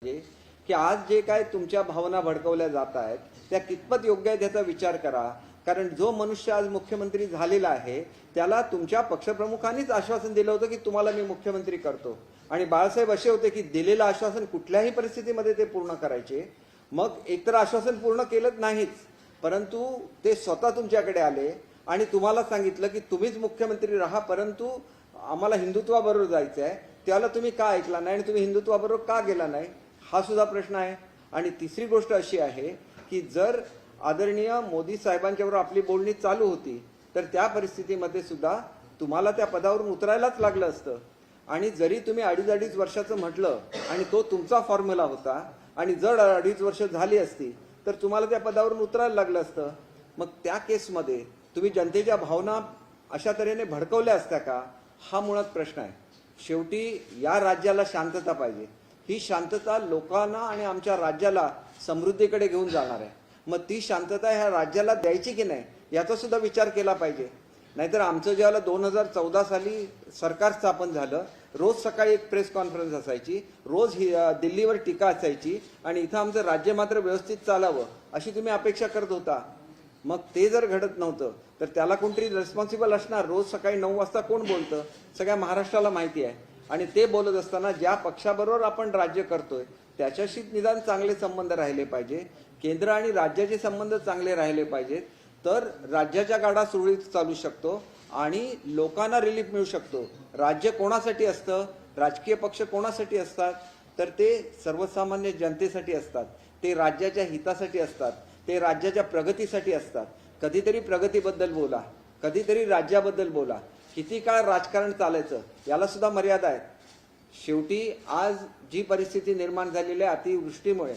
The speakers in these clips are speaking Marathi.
की आज जे काय तुमच्या भावना भडकवल्या जात आहेत त्या कितपत योग्य आहेत याचा विचार करा। कारण जो मनुष्य आज मुख्यमंत्री झालेला आहे त्याला तुमच्या पक्षप्रमुखांनीच आश्वासन दिलं होतं की तुम्हाला मी मुख्यमंत्री करतो, आणि बाळासाहेब असे होते की दिलेलं आश्वासन कुठल्याही परिस्थितीमध्ये ते पूर्ण करायचे। मग एकतर आश्वासन पूर्ण केलं नाहीच, परंतु ते स्वतः तुमच्याकडे आले आणि तुम्हाला सांगितलं की तुम्हीच मुख्यमंत्री राहा, परंतु आम्हाला हिंदुत्वाबरोबर जायचं आहे। त्याला तुम्ही का ऐकला नाही आणि तुम्ही हिंदुत्वाबरोबर का गेला नाही, हा सुद्धा प्रश्न आहे। आणि तिसरी गोष्ट अशी आहे की जर आदरणीय मोदी साहेबांच्याबरोबर आपली बोलणी चालू होती तर त्या परिस्थितीमध्ये सुद्धा तुम्हाला त्या पदावरून उतरायलाच लागलं असतं। आणि जरी तुम्ही अडीच वर्षाचं म्हटलं आणि तो तुमचा फॉर्म्युला होता आणि जर 2.5 वर्ष झाली असती तर तुम्हाला त्या पदावरून उतरायला लागलं असतं। मग त्या केसमध्ये तुम्ही जनतेच्या भावना अशा तऱ्हेने भडकवल्या असत्या का, हा मुळात प्रश्न आहे। शेवटी या राज्याला शांतता पाहिजे, ही शांतता लोकांना आणि आमच्या राज्याला समृद्धीकडे घेऊन जाणार आहे। मग ती शांतता ह्या राज्याला द्यायची की नाही याचा सुद्धा विचार केला पाहिजे। नाहीतर आमचं ज्यावेळेला 2014 साली सरकार स्थापन झालं, रोज सकाळी एक प्रेस कॉन्फरन्स असायची, रोज दिल्लीवर टीका असायची आणि इथं आमचं राज्य मात्र व्यवस्थित चालावं अशी तुम्ही अपेक्षा करत होता। मग ते जर घडत नव्हतं तर त्याला कोणतरी रिस्पॉन्सिबल असणार। रोज सकाळी 9 वाजता कोण बोलतं सगळ्या महाराष्ट्राला माहिती आहे, आणि ते बोलत असताना ज्या पक्षाबरोबर आपण राज्य करतोय त्याच्याशी निदान चांगले संबंध राहिले पाहिजे, केंद्र आणि राज्याचे संबंध चांगले राहिले पाहिजेत, तर राज्याच्या गाडा सुरळीत चालू शकतो आणि लोकांना रिलीफ मिळू शकतो। राज्य कोणासाठी असतं, राजकीय पक्ष कोणासाठी असतात, तर ते सर्वसामान्य जनतेसाठी असतात, ते राज्याच्या हितासाठी असतात, ते राज्याच्या प्रगतीसाठी असतात। कधीतरी प्रगतीबद्दल बोला, कधीतरी राज्याबद्दल बोला, किती काळ राजकारण चालायचं याला सुद्धा मर्यादा आहेत। शेवटी आज जी परिस्थिती निर्माण झालेली आहे अतिवृष्टीमुळे,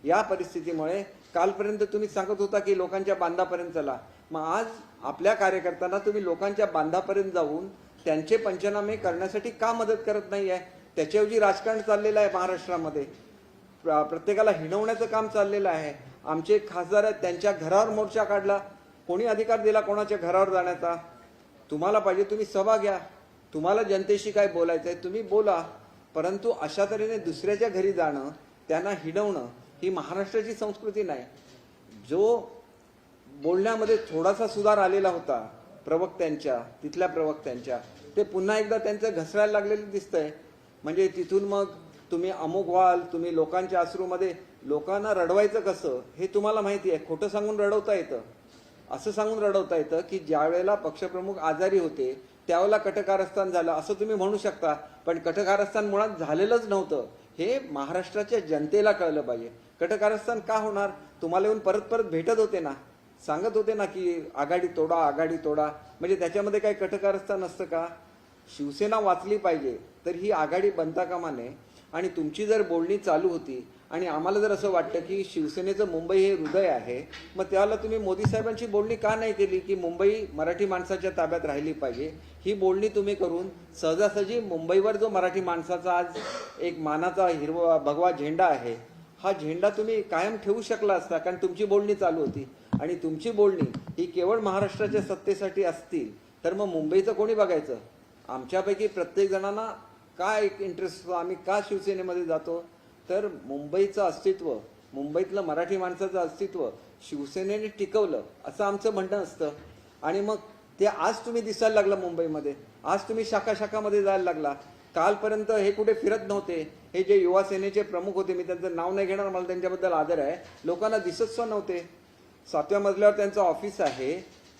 या परिस्थितीमुळे कालपर्यंत तुम्ही सांगत होता की लोकांच्या बांधापर्यंत चला, मग आज आपल्या कार्यकर्त्यांना तुम्ही लोकांच्या बांधापर्यंत जाऊन त्यांचे पंचनामे करण्यासाठी का मदत करत नाही आहे? त्याच्याऐवजी राजकारण चाललेलं आहे महाराष्ट्रामध्ये, प्रत्येकाला हिणवण्याचं काम चाललेलं आहे। आमचे खासदार आहेत त्यांच्या घरावर मोर्चा काढला, कोणी अधिकार दिला कोणाच्या घरावर जाण्याचा? तुम्हाला पाहिजे तुम्ही सभा घ्या, तुम्हाला जनतेशी काय बोलायचं आहे तुम्ही बोला, परंतु अशा तऱ्हेने दुसऱ्याच्या घरी जाणं, त्यांना हिणवणं ही महाराष्ट्राची संस्कृती नाही। जो बोलण्यामध्ये थोडासा सुधार आलेला होता प्रवक्त्यांच्या, तिथल्या प्रवक्त्यांच्या, ते पुन्हा एकदा त्यांचं घसरायला लागलेलं दिसतंय। म्हणजे तिथून मग तुम्ही अमुक व्हाल, तुम्ही लोकांच्या अश्रूमध्ये लोकांना रडवायचं कसं हे तुम्हाला माहिती आहे। खोटं सांगून रडवता येतं, असं सांगून रडवता येतं की ज्या वेळेला पक्षप्रमुख आजारी होते त्यावेळेला कटकारस्थान झालं असं तुम्ही म्हणू शकता, पण कटकारस्थान मुळात झालेलंच नव्हतं हे महाराष्ट्राच्या जनतेला कळलं पाहिजे। कटकारस्थान का होणार? तुम्हाला येऊन परत परत भेटत होते ना, सांगत होते ना की आघाडी तोडा, आघाडी तोडा, म्हणजे त्याच्यामध्ये काही कटकारस्थान असतं का? शिवसेना वाचली पाहिजे तर ही आघाडी बनता कामा नये। आणि तुमची जर बोलणी चालू होती आणि आम्हाला जर असं वाटतं की शिवसेनेचं मुंबई हे हृदय आहे, मग त्याला तुम्ही मोदी साहेबांची बोलणी का नाही केली की मुंबई मराठी माणसाच्या ताब्यात राहिली पाहिजे? ही बोलणी तुम्ही करून सहजासहजी मुंबईवर जो मराठी माणसाचा आज एक मानाचा हिरवा भगवा झेंडा आहे, हा झेंडा तुम्ही कायम ठेवू शकला असता, कारण तुमची बोलणी चालू होती। आणि तुमची बोलणी ही केवळ महाराष्ट्राच्या सत्तेसाठी असतील तर मग मुंबईचं कोणी बघायचं? आमच्यापैकी प्रत्येक जणांना काय एक इंटरेस्ट असतो, आम्ही का शिवसेनेमध्ये जातो, तर मुंबईचं अस्तित्व, मुंबईतलं मराठी माणसाचं अस्तित्व शिवसेनेने टिकवलं असं आमचं म्हणणं असतं। आणि मग ते आज तुम्ही दिसायला लागला मुंबईमध्ये, आज तुम्ही शाखामध्ये जायला लागला। कालपर्यंत हे कुठे फिरत नव्हते, हे जे युवा सेनेचे प्रमुख होते, मी त्यांचं नाव नाही घेणार, मला त्यांच्याबद्दल आदर आहे, लोकांना दिसत सुद्धा नव्हते। 7व्या मजल्यावर त्यांचं ऑफिस आहे,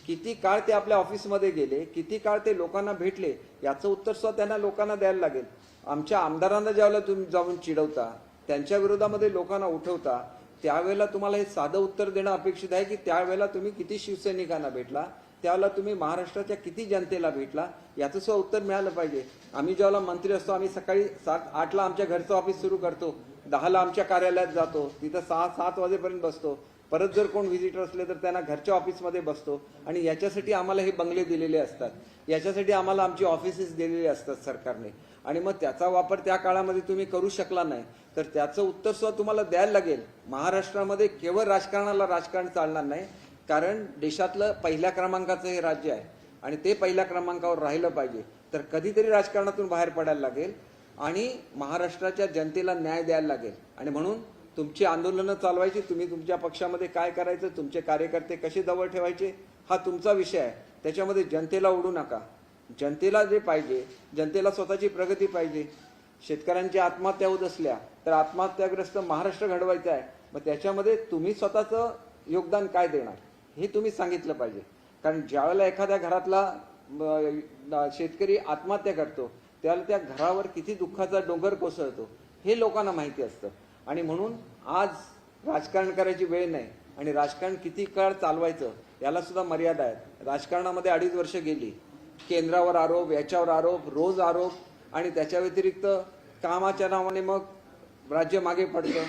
किती काळ ते आपल्या ऑफिसमध्ये गेले, किती काळ ते लोकांना भेटले, याचं उत्तर सुद्धा त्यांना लोकांना द्यायला लागेल। आमच्या आमदारांना ज्यावेळेला तुम्ही जाऊन चिडवता, त्यांच्या विरोधामध्ये लोकांना उठवता, त्यावेळेला तुम्हाला हे साधं उत्तर देणं अपेक्षित आहे की त्यावेळेला तुम्ही किती शिवसैनिकांना भेटला, त्यावेळेला तुम्ही महाराष्ट्राच्या किती जनतेला भेटला, याचं सुद्धा उत्तर मिळालं पाहिजे। आम्ही ज्यावेळेला मंत्री असतो आम्ही सकाळी 7-8ला आमच्या घरचं ऑफिस सुरू करतो, 10ला आमच्या कार्यालयात जातो, तिथं 6-7 वाजेपर्यंत बसतो, परत जर कोण व्हिजिटर असले तर त्यांना घरच्या ऑफिसमध्ये बसतो। आणि याच्यासाठी आम्हाला हे बंगले दिलेले असतात, याच्यासाठी आम्हाला आमची ऑफिसेस दिलेली असतात सरकारने, आणि मग त्याचा वापर त्या काळामध्ये तुम्ही करू शकला नाही तर त्याचं उत्तर सुद्धा तुम्हाला द्यायला लागेल। महाराष्ट्रामध्ये केवळ राजकारणाला राजकारण चालणार नाही, कारण देशातलं पहिल्या क्रमांकाचं हे राज्य आहे आणि ते पहिल्या क्रमांकावर राहिलं पाहिजे, तर कधीतरी राजकारणातून बाहेर पडायला लागेल। आणि महाराष्ट्राच्या जनतेला न्याय द्यायला लागेल. आणि म्हणून तुमची आंदोलनं चालवायची, तुम्ही तुमच्या पक्षामध्ये काय करायचं, तुमचे कार्यकर्ते कसे जवळ ठेवायचे, हा तुमचा विषय आहे. त्याच्यामध्ये जनतेला ओढू नका. जनतेला जे पाहिजे, जनतेला स्वतःची प्रगती पाहिजे. शेतकऱ्यांची आत्महत्या होत असल्या तर आत्महत्याग्रस्त महाराष्ट्र घडवायचा आहे. मग त्याच्यामध्ये तुम्ही स्वतःचं योगदान काय देणार हे तुम्ही सांगितलं पाहिजे. कारण ज्यावेळेला एखाद्या घरातला शेतकरी आत्महत्या करतो त्यावेळेला त्या घरावर किती दुःखाचा डोंगर कोसळतो हे लोकांना माहिती असतं. आणि म्हणून आज राजकारण करायची वेळ नाही. आणि राजकारण किती काळ चालवायचं याला सुद्धा मर्यादा आहेत. राजकारणामध्ये 2.5 वर्ष गेली, केंद्रावर आरोप, याच्यावर आरोप, रोज आरोप, आणि त्याच्या व्यतिरिक्त कामाच्या नावाने मग राज्य मागे पडतं.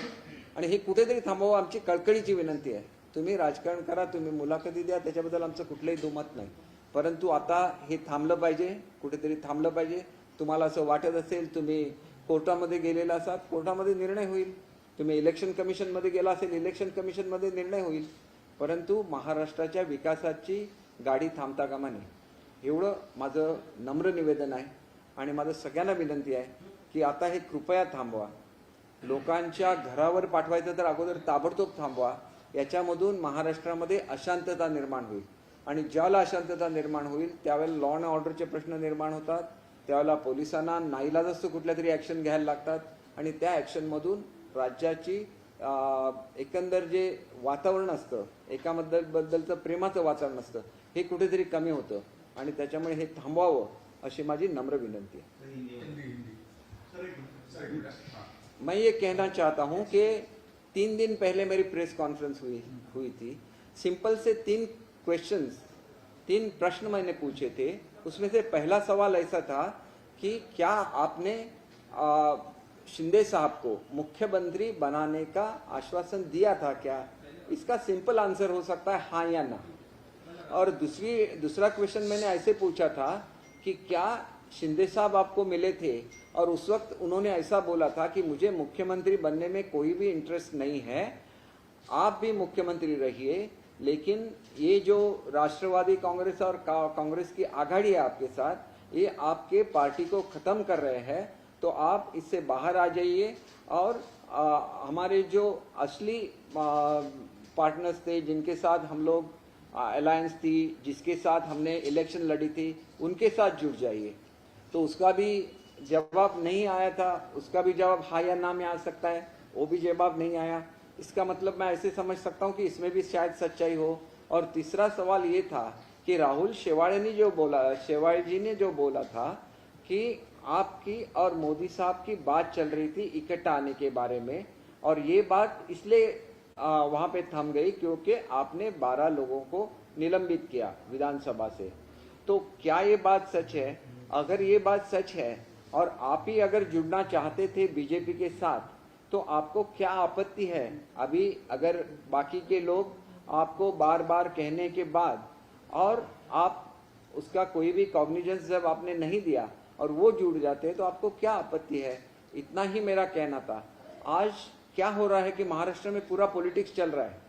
आणि हे कुठेतरी थांबवावं आमची कळकळीची विनंती आहे. तुम्ही राजकारण करा, तुम्ही मुलाखती द्या, त्याच्याबद्दल आमचं कुठलंही दुमत नाही. परंतु आता हे थांबलं पाहिजे, कुठेतरी थांबलं पाहिजे. तुम्हाला असं वाटत असेल, तुम्ही कोर्टामध्ये गेलेला असाल, कोर्टामध्ये निर्णय होईल. तुम्ही इलेक्शन कमिशनमध्ये गेला असेल, इलेक्शन कमिशनमध्ये निर्णय होईल. परंतु महाराष्ट्राच्या विकासाची गाडी थांबता कामा नये एवढं माझं नम्र निवेदन आहे. आणि माझं सगळ्यांना विनंती आहे की आता हे कृपया थांबवा. लोकांच्या घरावर पाठवायचं तर अगोदर ताबडतोब थांबवा. याच्यामधून महाराष्ट्रामध्ये अशांतता निर्माण होईल. आणि ज्याला अशांतता निर्माण होईल त्यावेळेला लॉ अँड ऑर्डरचे प्रश्न निर्माण होतात. त्यावेळेला पोलिसांना नाईलाजास्तव कुठल्या तरी ॲक्शन घ्यायला लागतात. आणि त्या ॲक्शनमधून राज्याची एकंदर जे वातावरण असतं, एकाबद्दलचं प्रेमाचं वातावरण असतं, हे कुठेतरी कमी होतं. आणि त्याच्यामुळे हे थांबवावं अशी माझी नम्र विनंती है. मैं ये कहना चाहता हूं कि 3 दिन पहले मेरी प्रेस कॉन्फ्रेंस हुई थी. सिंपल से 3 प्रश्न मैंने पूछे थे. उसमें से पहला सवाल ऐसा था कि क्या आपने शिंदे साहब को मुख्यमंत्री बनाने का आश्वासन दिया था क्या. इसका सिंपल आंसर हो सकता है हाँ या ना. और दूसरा क्वेश्चन मैंने ऐसे पूछा था कि क्या शिंदे साहब आपको मिले थे और उस वक्त उन्होंने ऐसा बोला था कि मुझे मुख्यमंत्री बनने में कोई भी इंटरेस्ट नहीं है, आप भी मुख्यमंत्री रहिए, लेकिन ये जो राष्ट्रवादी कांग्रेस और कांग्रेस की आघाड़ी है आपके साथ, ये आपके पार्टी को खत्म कर रहे हैं, तो आप इससे बाहर आ जाइए. और हमारे जो असली पार्टनर्स थे, जिनके साथ हम लोग अलायंस थी, जिसके साथ हमने इलेक्शन लड़ी थी, उनके साथ जुड़ जाइए. तो उसका भी जवाब नहीं आया था. उसका भी जवाब हाँ या ना में आ सकता है, वो भी जवाब नहीं आया. इसका मतलब मैं ऐसे समझ सकता हूँ कि इसमें भी शायद सच्चाई हो. और तीसरा सवाल ये था कि राहुल शेवाड़े जी ने जो बोला था कि आपकी और मोदी साहब की बात चल रही थी इकट्ठा आने के बारे में, और ये बात इसलिए वहाँ पे थम गई क्योंकि आपने 12 लोगों को निलंबित किया विधानसभा से. तो क्या ये बात सच है. अगर ये बात सच है और आप ही अगर जुड़ना चाहते थे बीजेपी के साथ, तो आपको क्या आपत्ति है. अभी अगर बाकी के लोग आपको बार बार कहने के बाद और आप उसका कोई भी कॉग्निजेंस जब आपने नहीं दिया और वो जुड़ जाते हैं, तो आपको क्या आपत्ति है. इतना ही मेरा कहना था. आज क्या हो रहा है कि महाराष्ट्र में पूरा पॉलिटिक्स चल रहा है.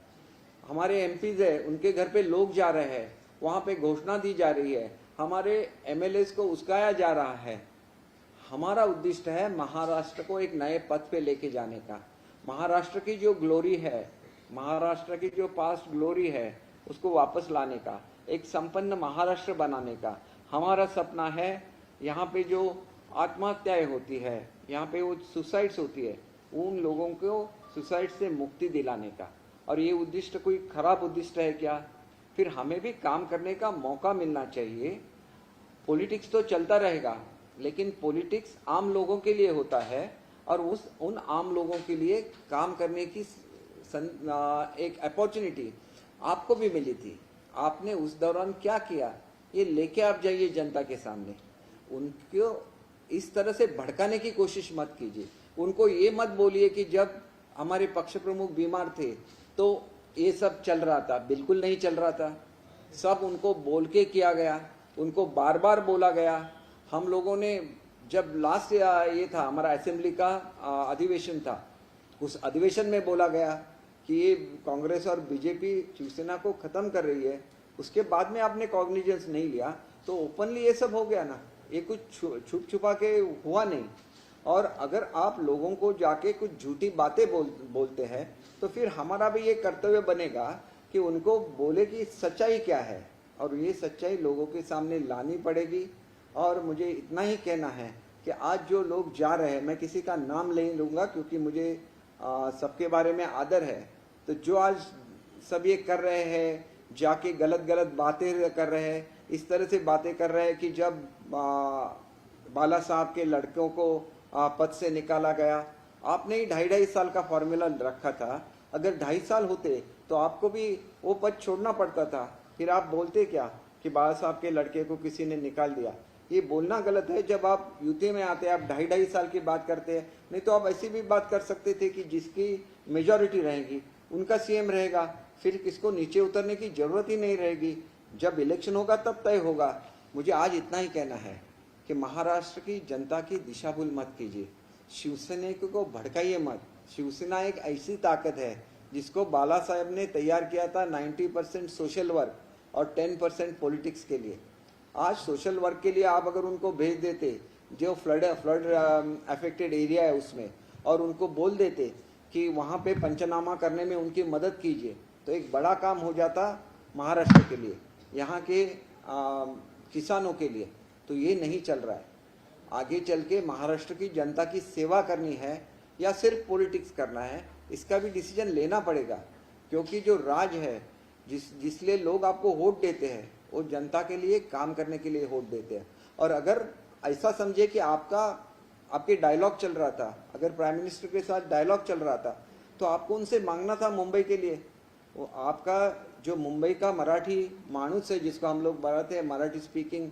हमारे एमपीज है, उनके घर पे लोग जा रहे हैं, वहाँ पे घोषणा दी जा रही है, हमारे एमएलएस को उस्काया जा रहा है. हमारा उद्देश्य है महाराष्ट्र को एक नए पथ पे लेके जाने का. महाराष्ट्र की जो ग्लोरी है, महाराष्ट्र की जो पास्ट ग्लोरी है, उसको वापस लाने का, एक संपन्न महाराष्ट्र बनाने का हमारा सपना है. यहाँ पे जो आत्महत्याएं होती है, यहाँ पे वो सुसाइड्स होती है, उन लोगों को सुसाइड से मुक्ति दिलाने का. और ये उद्देश्य कोई खराब उद्देश्य है क्या. फिर हमें भी काम करने का मौका मिलना चाहिए. पॉलिटिक्स तो चलता रहेगा, लेकिन पॉलिटिक्स आम लोगों के लिए होता है, और उन आम लोगों के लिए काम करने की एक अपॉर्चुनिटी आपको भी मिली थी. आपने उस दौरान क्या किया, ये लेके आप जाइए जनता के सामने. उनको इस तरह से भड़काने की कोशिश मत कीजिए. उनको ये मत बोलिए कि जब हमारे पक्ष प्रमुख बीमार थे तो ये सब चल रहा था. बिल्कुल नहीं चल रहा था. सब उनको बोल के किया गया, उनको बार बार बोला गया. हम लोगों ने जब लास्ट ये था हमारा असेंबली का अधिवेशन था, उस अधिवेशन में बोला गया कि ये कांग्रेस और बीजेपी शिवसेना को खत्म कर रही है. उसके बाद में आपने कॉग्निजेंस नहीं लिया, तो ओपनली ये सब हो गया ना. ये कुछ छुप छुपा के हुआ नहीं. और अगर आप लोगों को जाके कुछ झूठी बातें बोलते हैं तो फिर हमारा भी ये कर्तव्य बनेगा कि उनको बोले कि सच्चाई क्या है, और ये सच्चाई लोगों के सामने लानी पड़ेगी। और मुझे इतना ही कहना है कि आज जो लोग जा रहे हैं, मैं किसी का नाम नहीं लूँगा क्योंकि मुझे सबके बारे में आदर है, तो जो आज सब ये कर रहे हैं, जाके गलत गलत बातें कर रहे हैं, इस तरह से बातें कर रहे हैं कि जब बाला साहब के लड़कों को पद से निकाला गया, आपने ही 2.5 साल का फॉर्मूला रखा था। अगर 2.5 साल होते तो आपको भी वो पद छोड़ना पड़ता था, फिर आप बोलते क्या कि बाला साहब के लड़के को किसी ने निकाल दिया। ये बोलना गलत है। जब आप यूपी में आते हैं आप 2.5 साल की बात करते हैं, नहीं तो आप ऐसी भी बात कर सकते थे कि जिसकी मेजॉरिटी रहेगी उनका सीएम रहेगा, फिर किसको नीचे उतरने की जरूरत ही नहीं रहेगी। जब इलेक्शन होगा तब तय होगा। मुझे आज इतना ही कहना है कि महाराष्ट्र की जनता की दिशा भूल मत कीजिए, शिवसेना को भड़काइए मत। शिवसेना एक ऐसी ताकत है जिसको बाला साहब ने तैयार किया था 90% सोशल वर्क और 10% पॉलिटिक्स के लिए। आज सोशल वर्क के लिए आप अगर उनको भेज देते जो फ्लड अफेक्टेड एरिया है उसमें, और उनको बोल देते कि वहाँ पे पंचनामा करने में उनकी मदद कीजिए, तो एक बड़ा काम हो जाता महाराष्ट्र के लिए, यहाँ के किसानों के लिए। तो ये नहीं चल रहा है। आगे चल के महाराष्ट्र की जनता की सेवा करनी है या सिर्फ पॉलिटिक्स करना है, इसका भी डिसीजन लेना पड़ेगा। क्योंकि जो राज है, जिसलिए लोग आपको वोट देते हैं, वो जनता के लिए काम करने के लिए वोट देते हैं। और अगर ऐसा समझे कि आपके डायलॉग चल रहा था, अगर प्राइम मिनिस्टर के साथ डायलॉग चल रहा था, तो आपको उनसे मांगना था मुंबई के लिए। वो आपका जो मुंबई का मराठी मानुस है, जिसको हम लोग बताते हैं मराठी स्पीकिंग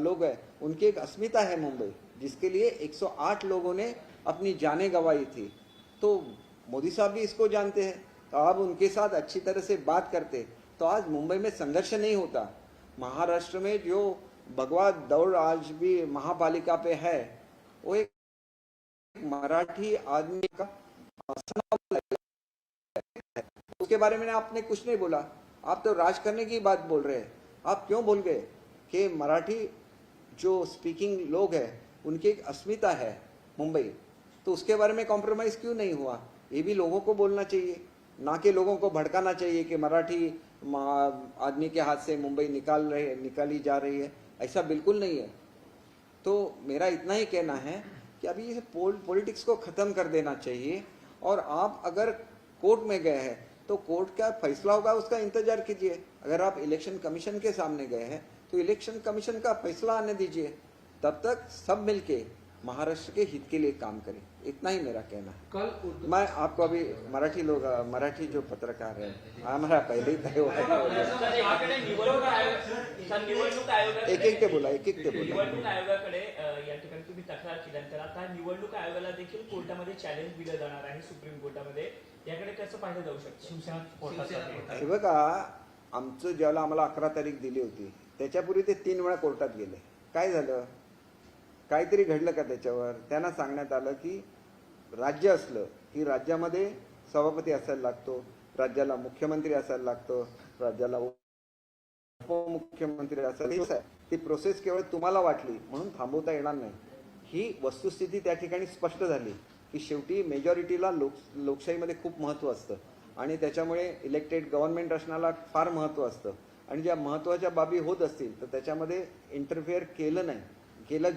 लोग हैं, उनकी एक अस्मिता है मुंबई, जिसके लिए 108 लोगों ने अपनी जानें गंवाई थी। तो मोदी साहब भी इसको जानते हैं, तो आप उनके साथ अच्छी तरह से बात करते तो आज मुंबई में संघर्ष नहीं होता। महाराष्ट्र में जो भगवा दौड़ आज भी महापालिका पे है, वो एक मराठी आदमी का उसके बारे में आपने कुछ नहीं बोला। आप तो राज करने की बात बोल रहे हैं। आप क्यों बोल गए कि मराठी जो स्पीकिंग लोग हैं उनकी एक अस्मिता है मुंबई, तो उसके बारे में कॉम्प्रोमाइज क्यों नहीं हुआ? ये भी लोगों को बोलना चाहिए, ना कि लोगों को भड़काना चाहिए कि मराठी आदमी के हाथ से मुंबई निकाली जा रही है। ऐसा बिल्कुल नहीं है। तो मेरा इतना ही कहना है कि अभी ये पॉलिटिक्स को ख़त्म कर देना चाहिए। और आप अगर कोर्ट में गए हैं तो कोर्ट का फैसला होगा, उसका इंतजार कीजिए। अगर आप इलेक्शन कमीशन के सामने गए हैं तो इलेक्शन कमीशन का फैसला आने दीजिए। तब तक सब मिलके महाराष्ट्र के हित के लिए काम करें। इतना ही मेरा कहना है। कल मैं आपको अभी मराठी जो पत्रकार है हमारा पहले ही तय हुआ, एक ते बोला निवडणूक आयोगाकडे या ठिकाणी तुम्ही तक्रार केल्यानंतर आता निवडणूक आयोगाला देखील कोर्टामध्ये चॅलेंज दिलं जाणार आहे सुप्रीम कोर्टामध्ये, याकडे कसं पाहिलं जाऊ शकतं? शिवसेना हे बघा, आमचं ज्यावेळेला आम्हाला 11 तारीख दिली होती त्याच्यापूर्वी ते 3 वेळा कोर्टात गेले. काय झालं? काहीतरी घडलं का त्याच्यावर? त्यांना सांगण्यात आलं की राज्य असलं की राज्यामध्ये सभापती असायला लागतो, राज्याला मुख्यमंत्री असायला लागतो, राज्याला उपमुख्यमंत्री असायला. ती प्रोसेस केवळ तुम्हाला वाटली म्हणून थांबवता येणार नाही. ही वस्तुस्थिती त्या ठिकाणी स्पष्ट झाली की शेवटी मेजॉरिटीला लोकशाहीमध्ये खूप महत्त्व असतं आणि त्याच्यामुळे इलेक्टेड गव्हर्नमेंट असण्याला फार महत्त्व असतं. आणि ज्या महत्त्वाच्या बाबी होत असतील तर त्याच्यामध्ये इंटरफेअर केलं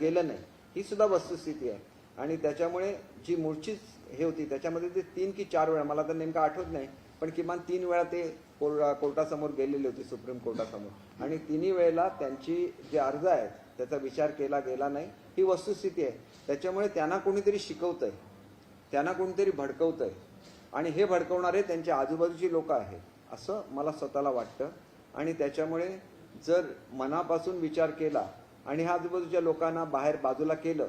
गेलं नाही, ही सुद्धा वस्तुस्थिती आहे. आणि त्याच्यामुळे जी मूळचीच हे होती त्याच्यामध्ये ते 3 की 4 वेळा, मला तर नेमकं आठवत नाही, पण किमान 3 वेळा ते कोर्टासमोर गेलेले होते, सुप्रीम कोर्टासमोर. आणि 3ही वेळेला त्यांची जे अर्ज आहेत त्याचा विचार केला गेला नाही, ही वस्तुस्थिती आहे. त्याच्यामुळे त्यांना कोणीतरी शिकवतंय, त्यांना कोणीतरी भडकवतंय आणि हे भडकवणारे त्यांच्या आजूबाजूची लोक आहेत असं मला स्वतःला वाटतं. आणि त्याच्यामुळे जर मनापासून विचार केला आणि ह्या आजूबाजूच्या लोकांना बाहेर बाजूला केलं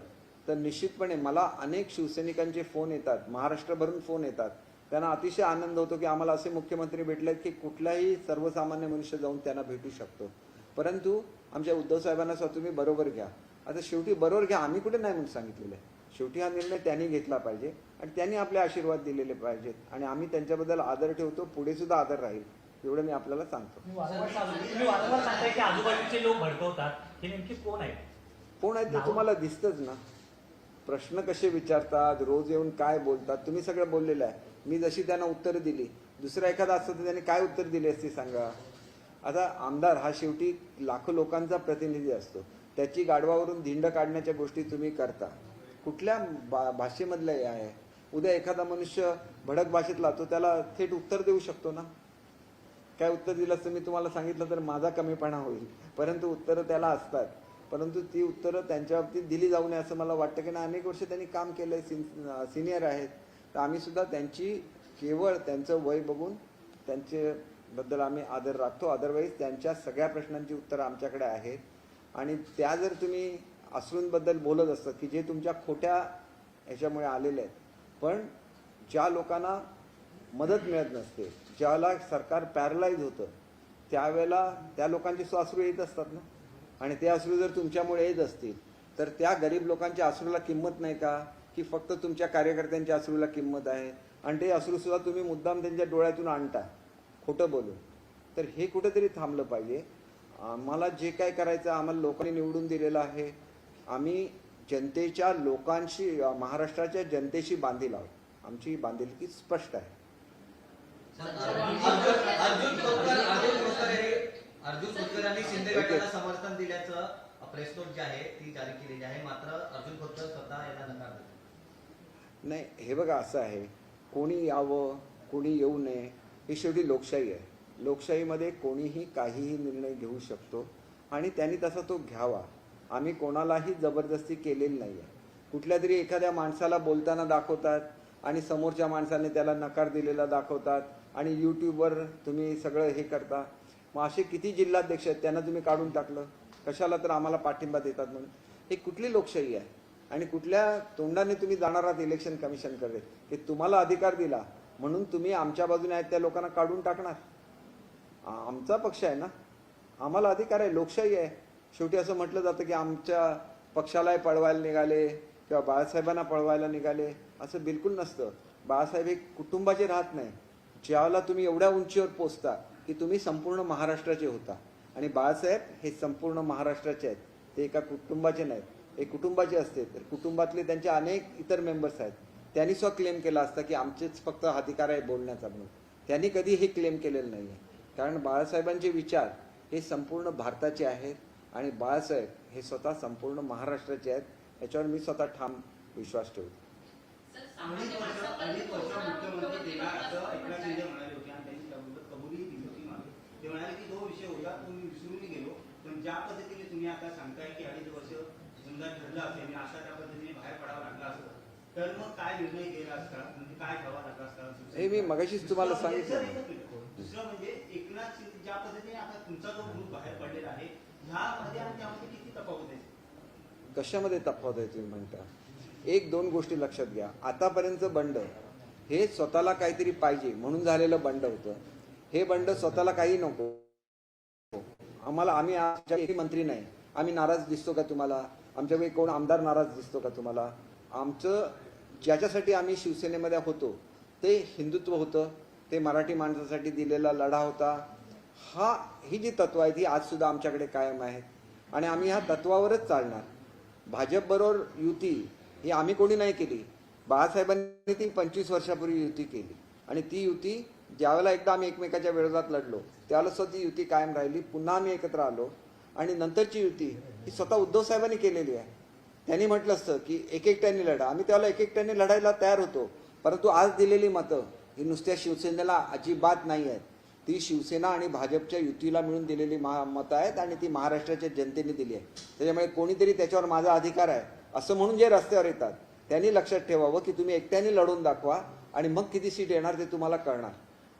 तर निश्चितपणे मला अनेक शिवसैनिकांचे फोन येतात, महाराष्ट्रभरून फोन येतात. त्यांना अतिशय आनंद होतो की आम्हाला असे मुख्यमंत्री भेटलेत की कुठलाही सर्वसामान्य मनुष्य जाऊन त्यांना भेटू शकतो. परंतु आमच्या उद्धव साहेबांना सुद्धा तुम्ही बरोबर घ्या. आता शेवटी बरोबर घ्या, आम्ही कुठे नाही म्हणून सांगितलेलं आहे. शेवटी हा निर्णय त्यांनी घेतला पाहिजे आणि त्यांनी आपले आशीर्वाद दिलेले पाहिजेत आणि आम्ही त्यांच्याबद्दल आदर ठेवतो, पुढे सुद्धा आदर राहील, एवढं मी आपल्याला सांगतो. आजूबाजूचे लोक भडकवतात, हे नेमके कोण आहेत? कोण आहेत ते तुम्हाला दिसतंच ना. प्रश्न कसे विचारतात, रोज येऊन काय बोलतात, तुम्ही सगळं बोललेलं आहे. मी जशी त्यांना उत्तरं दिली, दुसरा एखादा असतं तर त्यांनी काय उत्तर दिली असती सांगा. आता आमदार हा शेवटी लाखो लोकांचा प्रतिनिधी असतो. त्याची गाढवावरून धिंड काढण्याच्या गोष्टी तुम्ही करता. कुठल्या भाषेमधलं हे आहे? उद्या एखादा मनुष्य भडक भाषेतला तो त्याला थेट उत्तर देऊ शकतो ना. काय उत्तर दिलं असतं मी तुम्हाला सांगितलं तर माझा कमीपणा होईल, परंतु उत्तरं त्याला असतात. परंतु ती उत्तरं त्यांच्या बाबतीत दिली जाऊ नये असं मला वाटतं की ना. अनेक वर्ष त्यांनी काम केलंय, सिनियर आहेत, तर आम्ही सुद्धा त्यांची केवळ त्यांचं वय बघून त्यांच्याबद्दल आम्ही आदर राखतो. अदरवाईज त्यांच्या सगळ्या प्रश्नांची उत्तरं आमच्याकडे आहेत. आणि त्या जर तुम्ही अश्रूंबद्दल बोलत असतात की जे तुमच्या खोट्या ह्याच्यामुळे आलेले आहेत, पण ज्या लोकांना मदत मिळत नसते, ज्याला सरकार पॅरलाइज होतं, त्यावेळेला त्या लोकांचे अश्रू येत असतात ना. आणि ते अश्रू जर तुमच्यामुळे येत असतील तर त्या गरीब लोकांच्या अश्रूला किंमत नाही का, की फक्त तुमच्या कार्यकर्त्यांच्या अश्रूला किंमत आहे? आणि ते अश्रू सुद्धा तुम्ही मुद्दाम त्यांच्या डोळ्यातून आणता खोटं बोलून. तर हे कुठेतरी थांबलं पाहिजे. आम्हाला जे काय करायचं, आम्हाला लोकांनी निवडून दिलेलं आहे. आम्ही जनतेच्या लोकांशी, महाराष्ट्राच्या जनतेशी बांधील आहोत. आमची बांधिलकी स्पष्ट आहे. अर्जुन खोतकर यांनी शिंदे गटाला समर्थन दिल्याचं प्रेस नोट जी आहे ती जारी केलेली आहे. मात्र अर्जुन खोतकर स्वतः याला नकार देतात. नाही, हे बघा असं आहे, कोणी यावं कोणी येऊ नये, ही शेवटी लोकशाही आहे. लोकशाहीमध्ये कोणीही काहीही निर्णय घेऊ शकतो आणि त्यांनी तसा तो घ्यावा. आम्ही कोणालाही जबरदस्ती केलेली नाही आहे. कुठल्या तरी एखाद्या माणसाला बोलताना दाखवतात आणि समोरच्या माणसाने त्याला नकार दिलेला दाखवतात आणि यूट्यूबवर तुम्ही सगळं हे करता. मग असे किती जिल्हाध्यक्ष आहेत, त्यांना तुम्ही काढून टाकलं कशाला? तर आम्हाला पाठिंबा देतात म्हणून. हे कुठली लोकशाही आहे? आणि कुठल्या तोंडाने तुम्ही जाणार आहात इलेक्शन कमिशनकडे की तुम्हाला अधिकार दिला म्हणून तुम्ही आमच्या बाजूने आहेत त्या लोकांना काढून टाकणार? आमचा पक्ष आहे ना, आम्हाला अधिकार आहे, लोकशाही आहे. शेवटी असं म्हटलं जातं की आमच्या पक्षालाही पळवायला निघाले किंवा बाळासाहेबांना पळवायला निघाले. असं बिलकुल नसतं. बाळासाहेब हे कुटुंबाचे राहत नाही. ज्यावेळेला तुम्ही एवढ्या उंचीवर पोचता की तुम्ही संपूर्ण महाराष्ट्राचे होता, आणि बाळासाहेब हे संपूर्ण महाराष्ट्राचे आहेत, ते एका कुटुंबाचे नाहीत. हे कुटुंबाचे असते तर कुटुंबातले त्यांचे अनेक इतर मेंबर्स आहेत. त्यांनी स्वतः क्लेम केला असता की आमचेच फक्त अधिकार आहे बोलण्याचा म्हणून. त्यांनी कधी हे क्लेम केलेलं नाही आहे. कारण बाळासाहेबांचे विचार हे संपूर्ण भारताचे आहेत आणि बाळासाहेब हे स्वतः संपूर्ण महाराष्ट्राचे आहेत. याच्यावर मी स्वतः ठाम विश्वास ठेवतो. मुख्यमंत्री देणार असं एकनाथ शिंदे म्हणाले होते आणि त्यांनी त्याबद्दल कबुली दिली होती मागे. ते म्हणाले की तो विषय होता, तो मी विसरून गेलो. पण ज्या पद्धतीने तुम्ही आता सांगताय की 2.5 वर्ष समजा ठरलं असेल आणि अशा त्या पद्धतीने बाहेर पडावं लागलं असतं, तर मग काय निर्णय घ्यायला असता, म्हणजे काय ठेवा लागला असता? हे मी मगाशीच तुम्हाला सांगितलं. दुसरं म्हणजे एकनाथ शिंदे ज्या पद्धतीने आता तुमचा जो ग्रुप बाहेर पडलेला आहे, ह्यामध्ये आणि त्यामध्ये किती तफावत आहे? कशामध्ये तफावत आहे तुम्ही म्हणता? एक दोन गोष्टी लक्षात घ्या. आतापर्यंत बंड हे स्वतःला काहीतरी पाहिजे म्हणून झालेलं बंड होतं. हे बंड स्वतःला काही नको. आम्हाला, आम्ही आमच्या मंत्री नाही, आम्ही नाराज दिसतो का तुम्हाला? आमच्याकडे कोण आमदार नाराज दिसतो का तुम्हाला? आमचं ज्याच्यासाठी आम्ही शिवसेनेमध्ये होतो ते हिंदुत्व होतं, ते मराठी माणसासाठी दिलेला लढा होता. ही जी तत्व आहेत ही आज सुद्धा आमच्याकडे कायम आहेत आणि आम्ही ह्या तत्वावरच चालणार. भाजपबरोबर युती ही आम्ही कोणी नाही केली. बाळासाहेबांनी ती 25 वर्षापूर्वी युती केली आणि ती युती ज्यावेळेला एकदा आम्ही एकमेकाच्या विरोधात लढलो त्यावेळेला सुद्धा ती युती कायम राहिली. पुन्हा आम्ही एकत्र आलो आणि नंतरची युती ही स्वतः उद्धव साहेबांनी केलेली आहे. त्यांनी म्हटलं असतं की एकट्याने लढा, आम्ही त्यावेळेला एकट्याने लढायला तयार होतो. परंतु आज दिलेली मतं ही नुसत्या शिवसेनेला अजिबात नाही आहेत. ती शिवसेना आणि भाजपच्या युतीला मिळून दिलेली मतं आहेत आणि ती महाराष्ट्राच्या जनतेने दिली आहे. त्याच्यामुळे कोणीतरी त्याच्यावर माझा अधिकार आहे असं म्हणून जे रस्त्यावर येतात त्यांनी लक्षात ठेवावं की तुम्ही एकट्याने लढून दाखवा आणि मग किती सीट येणार ते तुम्हाला कळणार.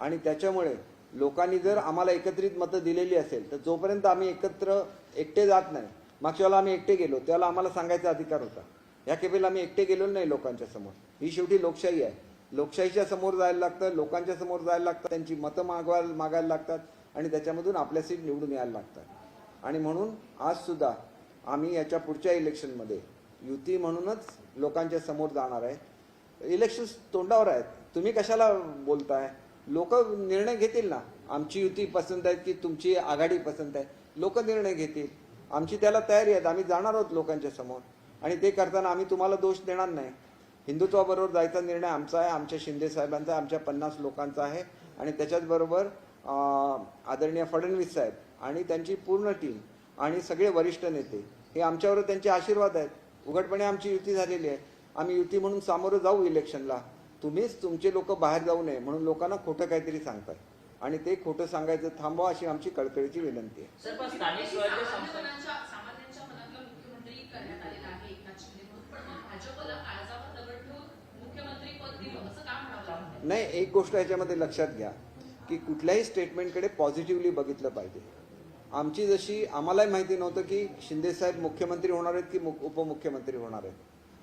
आणि त्याच्यामुळे लोकांनी जर आम्हाला एकत्रित मतं दिलेली असेल तर जोपर्यंत आम्ही एकटे जात नाही, मागच्या वेळेला आम्ही एकटे गेलो त्यावेळेला आम्हाला सांगायचा अधिकार होता. या केपेला आम्ही एकटे गेलो नाही लोकांच्या समोर. ही शेवटी लोकशाही आहे. लोकशाहीच्या समोर जायला लागतं, लोकांच्या समोर जायला लागतं, त्यांची मतं मागायला लागतात आणि त्याच्यामधून आपल्या सीट निवडून यायला लागतात. आणि म्हणून आज सुद्धा आम्ही याच्या पुढच्या इलेक्शनमध्ये युती म्हणूनच लोकांच्या समोर जाणार आहे. इलेक्शन्स तोंडावर आहेत, तुम्ही कशाला बोलताय? लोक निर्णय घेतील ना. आमची युती पसंत आहे की तुमची आघाडी पसंत आहे, लोक निर्णय घेतील. आमची त्याला तयारी आहे. आम्ही जाणार आहोत लोकांच्या समोर आणि ते करताना आम्ही तुम्हाला दोष देणार नाही. हिंदुत्वाबरोबर जायचा निर्णय आमचा आहे, आमच्या शिंदे साहेबांचा आहे, आमच्या 50 लोकांचा आहे आणि त्याच्याचबरोबर आदरणीय फडणवीस साहेब आणि त्यांची पूर्ण टीम आणि सगळे वरिष्ठ नेते हे आमच्यावर त्यांचे आशीर्वाद आहेत. उघडपणे आमची युती झालेली आहे. आम्ही युती म्हणून सामोरं जाऊ इलेक्शनला. तुम्हीच तुमचे लोक बाहेर जाऊ नये म्हणून लोकांना खोटं काहीतरी सांगताय आणि ते खोटं सांगायचं थांबवा अशी आमची कळकळीची विनंती आहे. सर, पण स्थानिक स्वराज्य संस्था सामान्यांच्या मनातला मुख्यमंत्री करण्यात आलेला आहे एकनाथ शिंदे म्हणून, पण मग भाजपला काळजावर दगड ठेवून मुख्यमंत्री पद दिलं असं का म्हणावं लागतं? नाही, एक गोष्ट याच्यामध्ये लक्षात घ्या की कुठल्याही स्टेटमेंटकडे पॉझिटिव्हली बघितलं पाहिजे. आमची जशी आम्हालाही माहिती नव्हतं की शिंदेसाहेब मुख्यमंत्री होणार आहेत की उपमुख्यमंत्री होणार आहेत.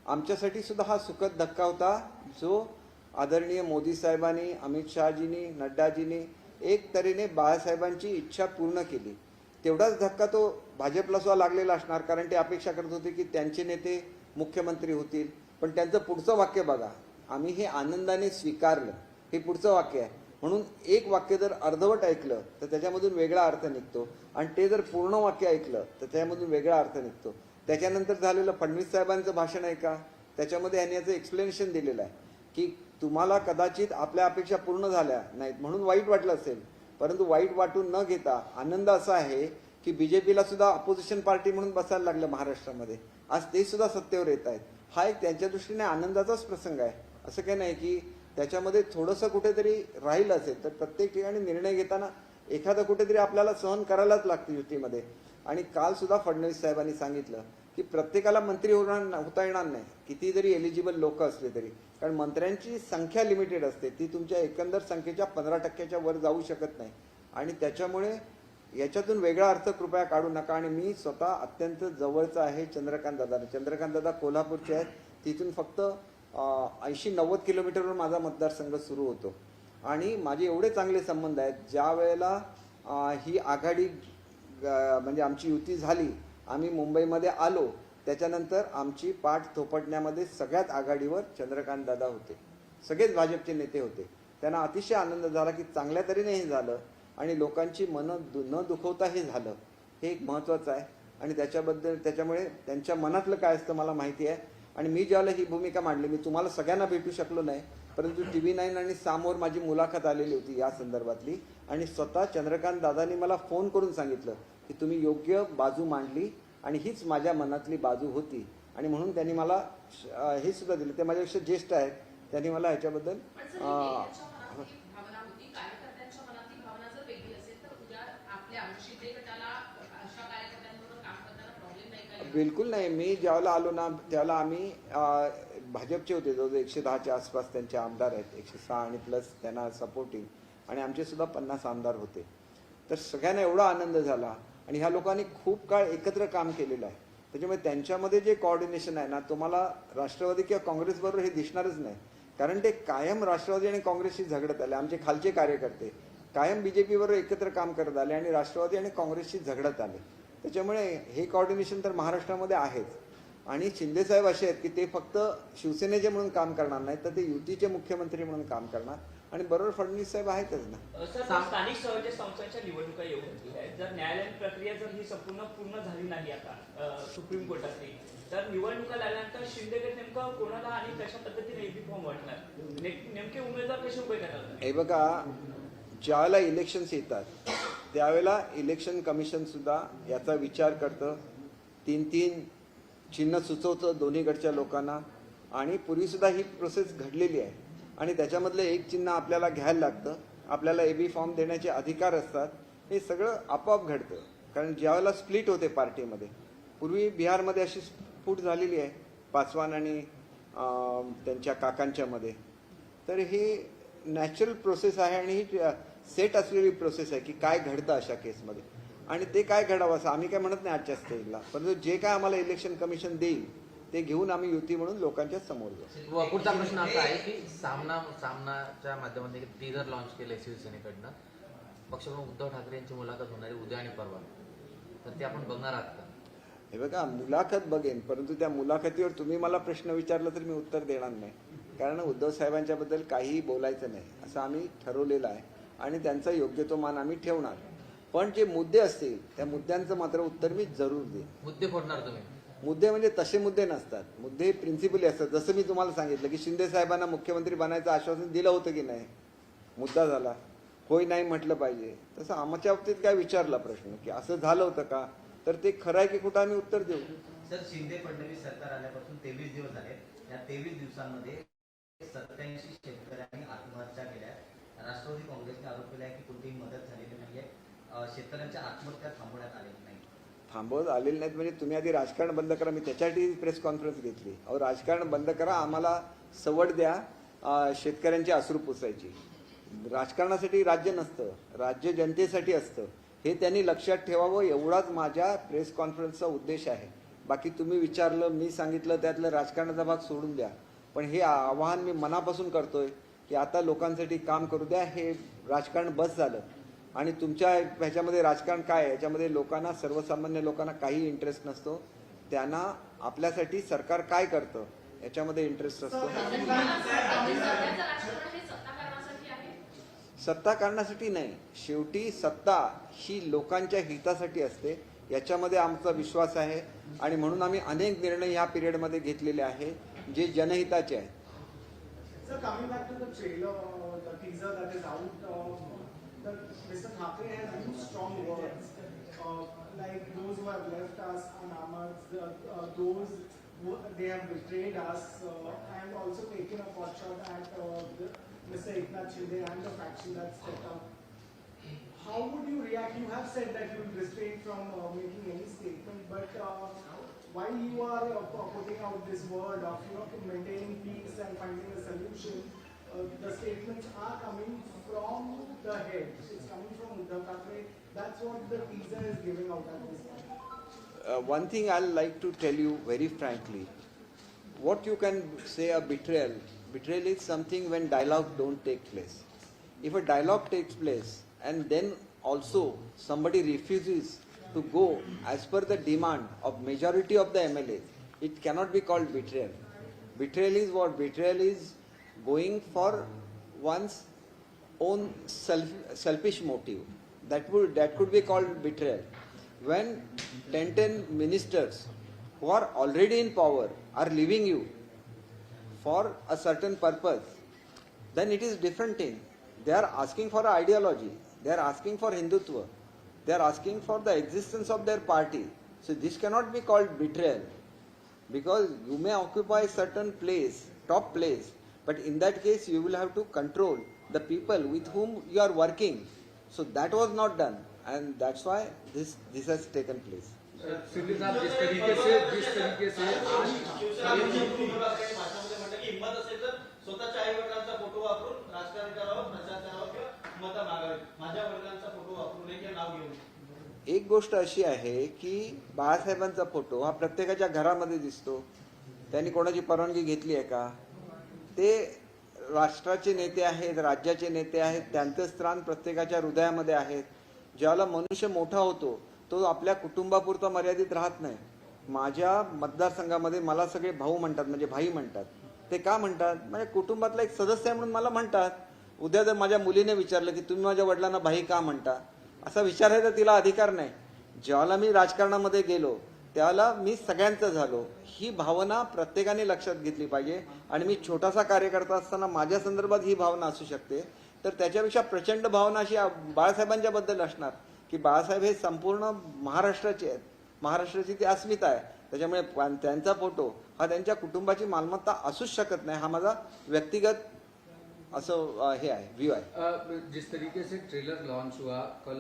आमच्यासाठी सुद्धा हा सुखद धक्का होता जो आदरणीय मोदी साहेबांनी, अमित शहाजींनी, नड्डाजींनी एक तऱ्हेने बाळासाहेबांची इच्छा पूर्ण केली. तेवढाच धक्का तो भाजपला सुद्धा लागलेला असणार, कारण ते अपेक्षा करत होते की त्यांचे नेते मुख्यमंत्री होतील. पण त्यांचं पुढचं वाक्य बघा, आम्ही हे आनंदाने स्वीकारलं, हे पुढचं वाक्य आहे. म्हणून एक वाक्य जर अर्धवट ऐकलं तर त्याच्यामधून वेगळा अर्थ निघतो आणि ते जर पूर्ण वाक्य ऐकलं तर त्याच्यामधून वेगळा अर्थ निघतो. त्याच्यानंतर झालेलं फडणवीस साहेबांचं भाषण आहे का, त्याच्यामध्ये यांनी याचं एक्सप्लेनेशन दिलेलं आहे की तुम्हाला कदाचित आपल्या अपेक्षा पूर्ण झाल्या नाहीत म्हणून वाईट वाटलं असेल, परंतु वाईट वाटून न घेता आनंद असा आहे की बीजेपीला सुद्धा अपोजिशन पार्टी म्हणून बसायला लागलं महाराष्ट्रामध्ये. आज ते सुद्धा सत्तेवर येत आहेत. हा एक त्यांच्या दृष्टीने आनंदाचाच प्रसंग आहे. असं काही नाही की त्याच्यामध्ये थोडंसं कुठेतरी राहिलं असेल तर प्रत्येक ठिकाणी निर्णय घेताना एखादं कुठेतरी आपल्याला सहन करायलाच लागतं युतीमध्ये. आणि काल सुद्धा फडणवीस साहेबांनी सांगितलं की प्रत्येकाला मंत्री होता येणार नाही, किती जरी एलिजिबल लोक असले तरी, कारण मंत्र्यांची संख्या लिमिटेड असते, ती तुमच्या एकंदर संख्येच्या 15% वर जाऊ शकत नाही. आणि त्याच्यामुळे याच्यातून वेगळा अर्थ कृपया काढू नका. आणि मी स्वतः अत्यंत जवळचा आहे चंद्रकांत दादा कोल्हापूरचे आहेत. तिथून फक्त 80-90 किलोमीटरवर माझा मतदारसंघ सुरू होतो आणि माझे एवढे चांगले संबंध आहेत. ज्या वेळेला ही आघाडी म्हणजे आमची युती झाली, आम्ही मुंबईमध्ये आलो, त्याच्यानंतर आमची पाठ थोपटण्यामध्ये सगळ्यात आघाडीवर चंद्रकांत दादा होते, सगळेच भाजपचे नेते होते. त्यांना अतिशय आनंद झाला की चांगल्या तऱ्हेने हे झालं आणि लोकांची मनं न दुखवता हे झालं, हे एक महत्त्वाचं आहे. आणि त्याच्यामुळे त्यांच्या मनातलं काय असतं मला माहिती आहे. आणि मी ज्यावेळेला ही भूमिका मांडली, मी तुम्हाला सगळ्यांना भेटू शकलो नाही, परंतु TV9 आणि सामोर माझी मुलाखत आलेली होती या संदर्भातली आणि स्वतः चंद्रकांत दादांनी मला फोन करून सांगितलं की तुम्ही योग्य बाजू मांडली आणि हीच माझ्या मनातली बाजू होती. आणि म्हणून त्यांनी मला हे सुद्धा दिलं. ते माझ्यापेक्षा ज्येष्ठ आहेत, त्यांनी मला ह्याच्याबद्दल पण सर, नेत्यांच्या मनातली भावना होती, कार्यकर्त्यांच्या मनातली भावना जर वेगळी असेल तर उद्या आपल्या शिंदे गटाला अशा कार्यकर्त्यांबरोबर काम करताना प्रॉब्लेम नाही का? बिलकुल नाही. मी ज्यावेळेला आलो ना त्यावेळेला आम्ही भाजपचे होते, जवळजवळ 110च्या आसपास त्यांचे आमदार आहेत, 106 आणि प्लस त्यांना सपोर्टिंग, आणि आमचे सुद्धा 50 आमदार होते. तर सगळ्यांना एवढा आनंद झाला आणि ह्या लोकांनी खूप काळ एकत्र काम केलेलं आहे. त्याच्यामुळे त्यांच्यामध्ये जे कोऑर्डिनेशन आहे ना, तुम्हाला राष्ट्रवादी किंवा काँग्रेसबरोबर हे दिसणारच नाही, कारण ते कायम राष्ट्रवादी आणि काँग्रेसशी झगडत आले. आमचे खालचे कार्यकर्ते कायम BJP बरोबर एकत्र काम करत आले आणि राष्ट्रवादी आणि काँग्रेसशी झगडत आले. त्याच्यामुळे हे कोऑर्डिनेशन तर महाराष्ट्रामध्ये आहेच. आणि शिंदेसाहेब असे आहेत की ते फक्त शिवसेनेचे म्हणून काम करणार नाहीत, तर ते युतीचे मुख्यमंत्री म्हणून काम करणार. आणि बरोबर फडणवीस साहेब आहेतच ना. सर, स्थानिक स्वराज्य संस्थांच्या निवडणुका येऊ घातलेल्या आहेत. जर न्यायालयीन प्रक्रिया जर ही पूर्ण झाली नाही आता सुप्रीम कोर्टातली, तर निवडणुका लागल्यानंतर शिंदे गट नेमकं कोणाला आणि कशा पद्धतीने EB फॉर्म वाटणार, नेमके उमेदवार कसे उभे करणार? हे बघा, ज्यावेळेला इलेक्शन्स येतात त्यावेळेला इलेक्शन कमिशन सुद्धा याचा विचार करतं, 3-3 चिन्ह सुचवतं दोन्हीकडच्या लोकांना. आणि पूर्वीसुद्धा ही प्रोसेस घडलेली आहे आणि त्याच्यामधलं एक चिन्ह आपल्याला घ्यायला लागतं, आपल्याला AB फॉर्म देण्याचे अधिकार असतात. हे सगळं आपोआप घडतं, कारण ज्यावेळेला स्प्लिट होते पार्टीमध्ये, पूर्वी बिहारमध्ये अशी फूट झालेली आहे पासवान आणि त्यांच्या काकांच्यामध्ये. तर ही नॅचरल प्रोसेस आहे आणि ही सेट असलेली प्रोसेस आहे की काय घडतं अशा केसमध्ये. आणि ते काय घडावं असं आम्ही काय म्हणत नाही आजच्या स्टेजला, परंतु जे काय आम्हाला इलेक्शन कमिशन देईल ते घेऊन आम्ही युती म्हणून लोकांच्या समोर जाऊ. पुढचा प्रश्न असा आहे की सामनाच्या माध्यमातून एक टीजर लॉन्च केलंय शिवसेनेकडनं, पक्षप्रमुख उद्धव ठाकरे यांची मुलाखत होणार आहे उद्या आणि परवा, तर ते आपण बघणार आहात का? हे बघा, मुलाखत बघेन, परंतु त्या मुलाखतीवर तुम्ही मला प्रश्न विचारला तर मी उत्तर देणार नाही, कारण उद्धव साहेबांच्याबद्दल काहीही बोलायचं नाही असं आम्ही ठरवलेलं आहे आणि त्यांचा योग्य तो मान आम्ही ठेवणार. पण जे मुद्दे असतील त्या मुद्द्यांचं मात्र उत्तर मी जरूर देईन. मुद्दे फोडणार तुम्ही? मुद्दे म्हणजे तसे मुद्दे नसतात, मुद्दे प्रिन्सिपली असतात. जसं मी तुम्हाला सांगितलं की शिंदे साहेबांना मुख्यमंत्री बनायचं आश्वासन दिलं होतं की नाही, मुद्दा झाला, होय नाही म्हटलं पाहिजे. तसं आमच्या बाबतीत काय विचारला प्रश्न की असं झालं होतं का, तर ते खरं आहे की कुठं आम्ही उत्तर देऊ. सर, शिंदे फडणवीस सरकार आल्यापासून 23 दिवस झाले. या 23 दिवसांमध्ये 87 शेतकऱ्यांनी आत्महत्या केल्या. राष्ट्रवादी काँग्रेसने आरोप केला आहे की कोणतीही मदत झालेली नाहीये. शेतकऱ्यांच्या आत्महत्या थांबवण्यात आलेल्या नाही. थांबवत आलेले नाहीत म्हणजे तुम्ही आधी राजकारण बंद करा. मी त्याच्यासाठी प्रेस कॉन्फरन्स घेतली. अहो, राजकारण बंद करा, आम्हाला सवड द्या शेतकऱ्यांची अश्रू पुसायची. राजकारणासाठी राज्य नसतं, राज्य जनतेसाठी असतं, हे त्यांनी लक्षात ठेवावं, एवढाच माझ्या प्रेस कॉन्फरन्सचा उद्देश आहे. बाकी तुम्ही विचारलं, मी सांगितलं, त्यातलं राजकारणाचा भाग सोडून द्या. पण हे आवाहन मी मनापासून करतोय की आता लोकांसाठी काम करू द्या. हे राजकारण बस झालं. आणि तुमच्या ह्याच्यामध्ये राजकारण काय आहे, याच्यामध्ये लोकांना, सर्वसामान्य लोकांना काही इंटरेस्ट नसतो. त्यांना आपल्यासाठी सरकार काय करतं याच्यामध्ये इंटरेस्ट असतो. सध्याचं राजकारण हे सत्ता करण्यासाठी आहे. सत्ता करण्यासाठी नाही, शेवटी सत्ता ही लोकांच्या हितासाठी असते, याच्यामध्ये आमचा विश्वास आहे. आणि म्हणून आम्ही अनेक निर्णय ह्या पिरियडमध्ये घेतलेले आहे जे जनहिताचे आहेत. Sir, coming back to the trailer, the teaser that is out, Mr. Thackeray has used strong words, like those who have left us unarmed, those who they have betrayed us, and also taken a pot shot at Mr. Eknath Shinde and the faction that's set up. How would you react? You have said that you will refrain from making any statement, but while you are putting out this word of maintaining peace and finding a solution, the statements are coming from the head. It's coming from Uddhav Thackeray. That's what the teaser is giving out at this time. One thing I'll like to tell you very frankly, what you can say a betrayal. Betrayal is something when dialogue don't take place. If a dialogue takes place and then also somebody refuses to go as per the demand of majority of the MLAs, it cannot be called betrayal. Betrayal is what? Betrayal is going for one's own selfish motive. That could be called betrayal. When 10 ministers who are already in power are leaving you for a certain purpose, then it is different thing. They are asking for an ideology. They are asking for Hindutva. They are asking for the existence of their party. So this cannot be called betrayal, because you may occupy certain place, top place, but in that case you will have to control the people with whom you are working. So that was not done, and that's why this has taken place. सिंधे साहब, जिस तरीके से भाषणामध्ये म्हटलं की हिंमत असेल तर स्वतःच्या आई वडिलांचा फोटो वापरून राजकारण करावं, प्रचार करावा किंवा मतं मागावी. माझ्या वडिलांचा फोटो वापरू नये किंवा नाव घेऊ नये. एक गोष्ट अशी आहे की बाळासाहेबांचा फोटो हा प्रत्येकाच्या घरामध्ये दिसतो. त्यांनी कोणाची परवानगी घेतली आहे का? ते राष्ट्राचे नेते आहेत, राज्याचे नेते आहेत, त्यांचं स्थान प्रत्येकाच्या हृदयामध्ये आहेत. ज्याला मनुष्य मोठा होतो तो आपल्या कुटुंबापुरता मर्यादित राहत नाही. माझ्या मतदारसंघामध्ये मला सगळे भाऊ म्हणतात, म्हणजे भाई म्हणतात. ते का म्हणतात? म्हणजे कुटुंबातला एक सदस्य आहे म्हणून मला म्हणतात. उद्या जर माझ्या मुलीने विचारलं की तुम्ही माझ्या वडिलांना भाई का म्हणता, असा विचारायचा तिला अधिकार नाही. ज्यावेळेला मी राजकारणामध्ये गेलो त्याला मी सगळ्यांचं झालो, ही भावना प्रत्येकाने लक्षात घेतली पाहिजे. आणि मी छोटासा कार्यकर्ता असताना माझ्या संदर्भात ही भावना असू शकते, तर त्याच्यापेक्षा प्रचंड भावना अशी बाळासाहेबांच्या बद्दल असणार की बाळासाहेब हे संपूर्ण महाराष्ट्राचे आहेत, महाराष्ट्राची ती अस्मिता आहे. त्याच्यामुळे त्यांचा फोटो हा त्यांच्या कुटुंबाची मालमत्ता असूच शकत नाही. हा माझा व्यक्तिगत असं हे आहे, व्यू आहे. जिस तरीके से ट्रेलर लॉन्च हुआ कल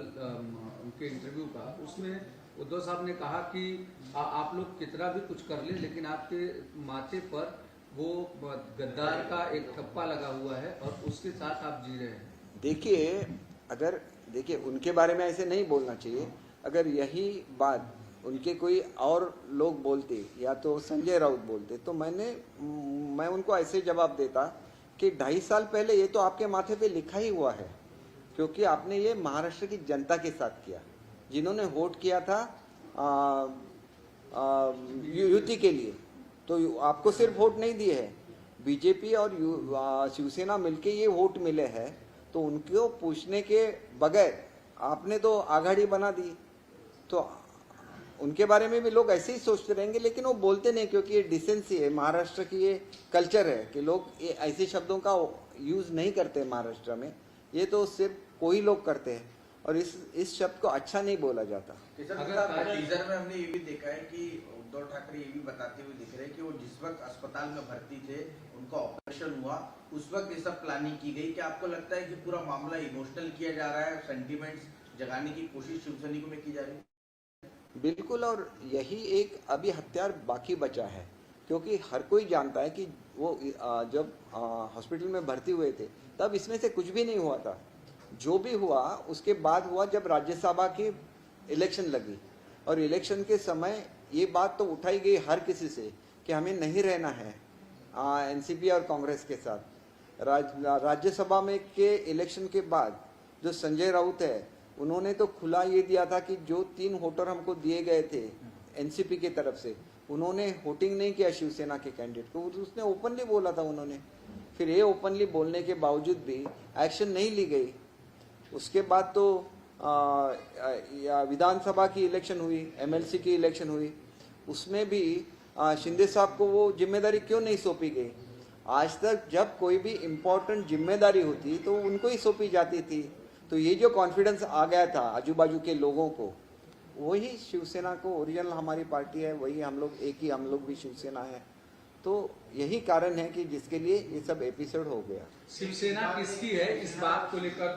उनके इंटरव्यू का, उसमें उद्धव साहब ने कहा कि आप लोग कितना भी कुछ कर ले, लेकिन आपके माथे पर वो गद्दार का एक ठप्पा लगा हुआ है और उसके साथ आप जी रहे हैं. देखिए उनके बारे में ऐसे नहीं बोलना चाहिए. अगर यही बात उनके कोई और लोग बोलते या तो संजय राउत बोलते तो मैं उनको ऐसे जवाब देता कि 2.5 साल पहले ये तो आपके माथे पे लिखा ही हुआ है, क्योंकि आपने ये महाराष्ट्र की जनता के साथ किया, जिन्होंने वोट किया था युति के लिए. तो आपको सिर्फ वोट नहीं दिए है, बीजेपी और शिवसेना मिलके ये वोट मिले हैं. तो उनको पूछने के बगैर आपने तो आघाड़ी बना दी. तो उनके बारे में भी लोग ऐसे ही सोचते रहेंगे, लेकिन वो बोलते नहीं, क्योंकि ये डिसेंसी है, महाराष्ट्र की ये कल्चर है कि लोग ये ऐसे शब्दों का यूज नहीं करते महाराष्ट्र में। ये तो सिर्फ कोई लोग करते हैं और इस शब्द को अच्छा नहीं बोला जाता। टीजर में हमने ये भी देखा है कि उद्धव ठाकरे ये भी बताते हुए दिख रहे हैं कि वो जिस वक्त अस्पताल में भर्ती थे, उनका ऑपरेशन हुआ, उस वक्त ये सब प्लानिंग की गई। क्या आपको लगता है कि पूरा मामला इमोशनल किया जा रहा है, सेंटिमेंट्स जगाने की कोशिश शिवसैनिकों में की जा रही है? बिल्कुल, और यही एक अभी हथियार बाकी बचा है, क्योंकि हर कोई जानता है कि वो जब हॉस्पिटल में भर्ती हुए थे तब इसमें से कुछ भी नहीं हुआ था। जो भी हुआ उसके बाद हुआ जब राज्यसभा की इलेक्शन लगी, और इलेक्शन के समय ये बात तो उठाई गई हर किसी से कि हमें नहीं रहना है एनसीपी और कांग्रेस के साथ। राज्यसभा में के इलेक्शन के बाद जो संजय राउत है, उन्होंने तो खुला ये दिया था कि जो 3 वोटर हमको दिए गए थे एनसीपी की तरफ से, उन्होंने वोटिंग नहीं किया शिवसेना के कैंडिडेट को, उसने ओपनली बोला था उन्होंने। फिर ये ओपनली बोलने के बावजूद भी एक्शन नहीं ली गई। उसके बाद तो विधानसभा की इलेक्शन हुई, एमएलसी की इलेक्शन हुई, उसमें भी शिंदे साहब को वो जिम्मेदारी क्यों नहीं सौंपी गई? आज तक जब कोई भी इम्पोर्टेंट जिम्मेदारी होती तो उनको ही सौंपी जाती थी। तो ये जो कॉन्फिडेंस आ गया था आजू बाजू के लोगों को, वही शिवसेना को, ओरिजिनल हमारी पार्टी है, वही हम लोग, एक ही हम लोग भी शिवसेना है। तो यही कारण है कि जिसके लिए ये सब एपिसोड हो गया। शिवसेना किसकी है इस बात को लेकर?